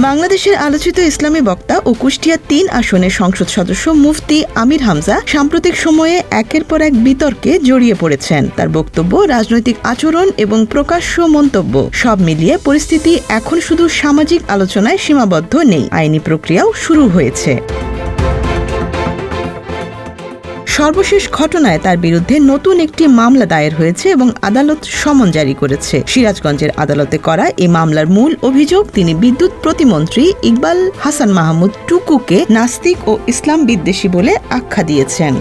বাংলাদেশের আলোচিত ইসলামী বক্তা ও কুষ্টিয়া ৩ আসনের সংসদ সদস্য মুফতি আমির হামজা সাম্প্রতিক সময়ে একের পর এক বিতর্কে জড়িয়ে পড়েছেন। তার বক্তব্য, রাজনৈতিক আচরণ এবং প্রকাশ্য মন্তব্য সব মিলিয়ে পরিস্থিতি এখন শুধু সামাজিক আলোচনায় সীমাবদ্ধ নেই, আইনি প্রক্রিয়াও শুরু হয়েছে। সর্বশেষ ঘটনায় তার বিরুদ্ধে নতুন একটি মামলা দায়ের হয়েছে এবং আদালত সমন জারি করেছে। সিরাজগঞ্জের আদালতে করা এই মামলার মূল অভিযোগ, তিনি বিদ্যুৎ প্রতিমন্ত্রী ইকবাল হাসান মাহমুদ টুকুকে নাস্তিক ও ইসলাম বিদ্বেষী বলে আখ্যা দিয়েছেন।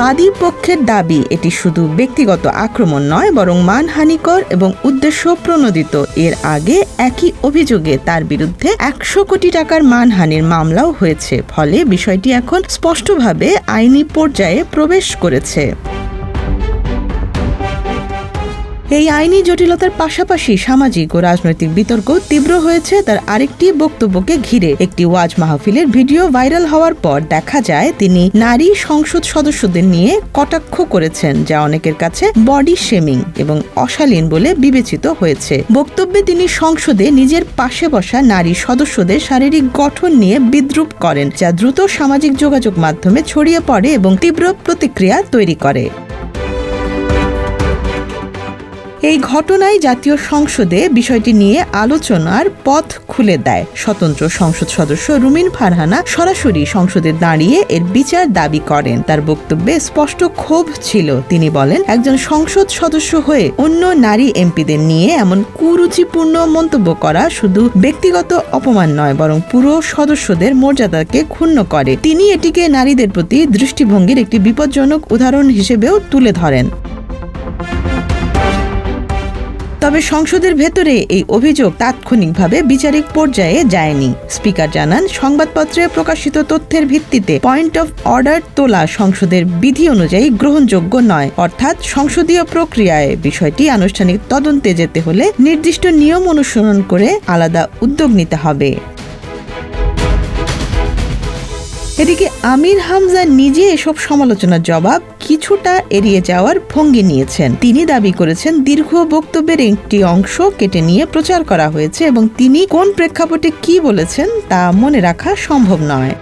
বাদী পক্ষের দাবি, এটি শুধু ব্যক্তিগত আক্রমণ নয়, বরং মানহানিকর এবং উদ্দেশ্য প্রণোদিত। এর আগে একই অভিযোগে তার বিরুদ্ধে ১০০ কোটি টাকার মানহানির মামলাও হয়েছে। ফলে বিষয়টি এখন স্পষ্টভাবে আইনি পর্যায়ে প্রবেশ করেছে। এই আইনি জটিলতার পাশাপাশি সামাজিক ও রাজনৈতিক বিতর্ক তীব্র হয়েছে তার আরেকটি বক্তব্যকে ঘিরে। একটি ওয়াজ মাহফিলের ভিডিও ভাইরাল হওয়ার পর দেখা যায় তিনি নারী সংসদ সদস্যদের নিয়ে কটাক্ষ করেছেন, যা অনেকের কাছে বডি শেমিং এবং অশালীন বলে বিবেচিত হয়েছে। বক্তব্যে তিনি সংসদে নিজের পাশে বসা নারী সদস্যদের শারীরিক গঠন নিয়ে বিদ্রূপ করেন, যা দ্রুত সামাজিক যোগাযোগ মাধ্যমে ছড়িয়ে পড়ে এবং তীব্র প্রতিক্রিয়া তৈরি করে। এই ঘটনায় জাতীয় সংসদে বিষয়টি নিয়ে আলোচনার পথ খুলে দেয়। স্বতন্ত্র সংসদ সদস্য রুমিন ফারহানা সরাসরি সংসদে দাঁড়িয়ে এর বিচার দাবি করেন। তার বক্তব্যে স্পষ্ট ক্ষোভ ছিল। তিনি বলেন, একজন সংসদ সদস্য হয়ে অন্য নারী এমপিদের নিয়ে এমন কুরুচিপূর্ণ মন্তব্য করা শুধু ব্যক্তিগত অপমান নয়, বরং পুরো সদস্যদের মর্যাদাকে ক্ষুণ্ণ করে। তিনি এটিকে নারীদের প্রতি দৃষ্টিভঙ্গির একটি বিপজ্জনক উদাহরণ হিসেবেও তুলে ধরেন। তবে সংসদের ভেতরে এই অভিযোগ তাৎক্ষণিকভাবে বিচারিক পর্যায়ে যায়নি। স্পিকার জানান, সংবাদপত্রে প্রকাশিত তথ্যের ভিত্তিতে পয়েন্ট অফ অর্ডার তোলা সংসদের বিধি অনুযায়ী গ্রহণযোগ্য নয়। অর্থাৎ সংসদীয় প্রক্রিয়ায় বিষয়টি আনুষ্ঠানিক তদন্তে যেতে হলে নির্দিষ্ট নিয়ম অনুসরণ করে আলাদা উদ্যোগ নিতে হবে। এদিকে আমির হামজা নিজে এসব সমালোচনার জবাব কিছুটা এড়িয়ে যাওয়ার ভঙ্গি নিয়েছেন। তিনি দাবি করেছেন, দীর্ঘ বক্তব্যের একটি অংশ কেটে নিয়ে প্রচার করা হয়েছে এবং তিনি কোন প্রেক্ষাপটে কি বলেছেন তা মনে রাখা সম্ভব নয়।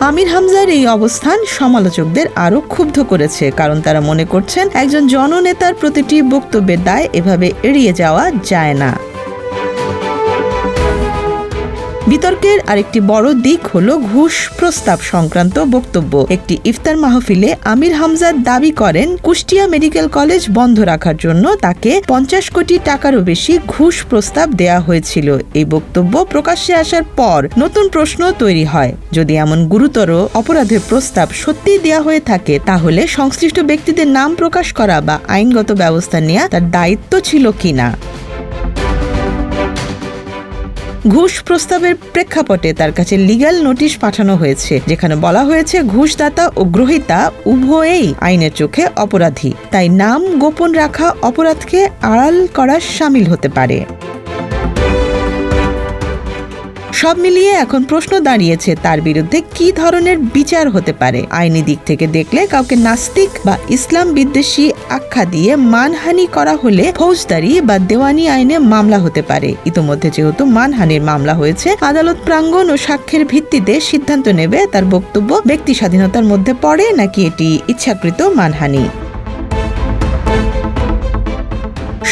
আমির হামজার এই অবস্থান সমালোচকদের আরও ক্ষুব্ধ করেছে, কারণ তারা মনে করছেন একজন জননেতার প্রতিটি বক্তব্যের দায় এভাবে এড়িয়ে যাওয়া যায় না। বিতর্কের আরেকটি বড় দিক হলো ঘুষ প্রস্তাব সংক্রান্ত বক্তব্য। একটি ইফতার মাহফিলে আমির হামজা দাবি করেন, কুষ্টিয়া মেডিকেল কলেজ বন্ধ রাখার জন্য তাকে ৫০ কোটি টাকারও বেশি ঘুষ প্রস্তাব দেয়া হয়েছিল। এই বক্তব্য প্রকাশ্যে আসার পর নতুন প্রশ্ন তৈরি হয়। যদি এমন গুরুতর অপরাধের প্রস্তাব সত্যিই দেয়া হয়ে থাকে, তাহলে সংশ্লিষ্ট ব্যক্তিদের নাম প্রকাশ করা বা আইনগত ব্যবস্থা নেওয়া তার দায়িত্ব ছিল কিনা। ঘুষ প্রস্তাবের প্রেক্ষাপটে তার কাছে লিগ্যাল নোটিশ পাঠানো হয়েছে, যেখানে বলা হয়েছে ঘুষদাতা ও গ্রহীতা উভয়েই আইনের চোখে অপরাধী। তাই নাম গোপন রাখা অপরাধকে আড়াল করা শামিল হতে পারে। সব মিলিয়ে এখন প্রশ্ন দাঁড়িয়েছে, তার বিরুদ্ধে কি ধরনের বিচার হতে পারে। আইনি দিক থেকে দেখলে কাউকে নাস্তিক বা ইসলাম বিদ্বেষী আখ্যা দিয়ে মানহানি করা হলে ফৌজদারি বা দেওয়ানি আইনে মামলা হতে পারে। ইতোমধ্যে যেহেতু মানহানির মামলা হয়েছে, আদালত প্রাঙ্গণ ও সাক্ষ্যের ভিত্তিতে সিদ্ধান্ত নেবে তার বক্তব্য ব্যক্তি স্বাধীনতার মধ্যে পড়ে নাকি এটি ইচ্ছাকৃত মানহানি।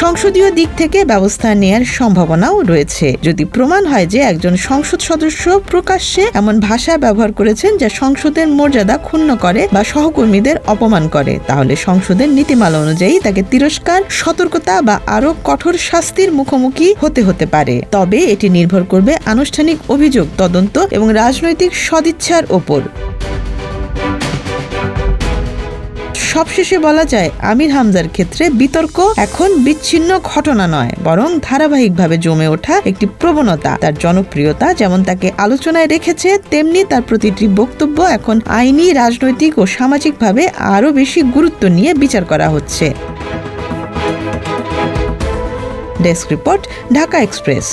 সংসদীয় দিক থেকে ব্যবস্থা নেয়ার সম্ভাবনাও রয়েছে। যদি প্রমাণ হয় যে একজন সংসদ সদস্য প্রকাশ্যে এমন ভাষা ব্যবহার করেছেন যা সংসদের মর্যাদা ক্ষুণ্ণ করে বা সহকর্মীদের অপমান করে, তাহলে সংসদের নীতিমালা অনুযায়ী তাকে তিরস্কার, সতর্কতা বা আরও কঠোর শাস্তির মুখোমুখি হতে পারে। তবে এটি নির্ভর করবে আনুষ্ঠানিক অভিযোগ তদন্ত এবং রাজনৈতিক সদিচ্ছার ওপর। সবশেষে বলা যায়, আমির হামজার ক্ষেত্রে বিতর্ক এখন বিচ্ছিন্ন ঘটনা নয়, বরং ধারাবাহিকভাবে জমে ওঠা একটি প্রবণতা। তার জনপ্রিয়তা যেমন তাকে আলোচনায় রেখেছে, তেমনি তার প্রতিটি বক্তব্য এখন আইনি, রাজনৈতিক ও সামাজিকভাবে আরও বেশি গুরুত্ব নিয়ে বিচার করা হচ্ছে। Desk report, Dhaka express.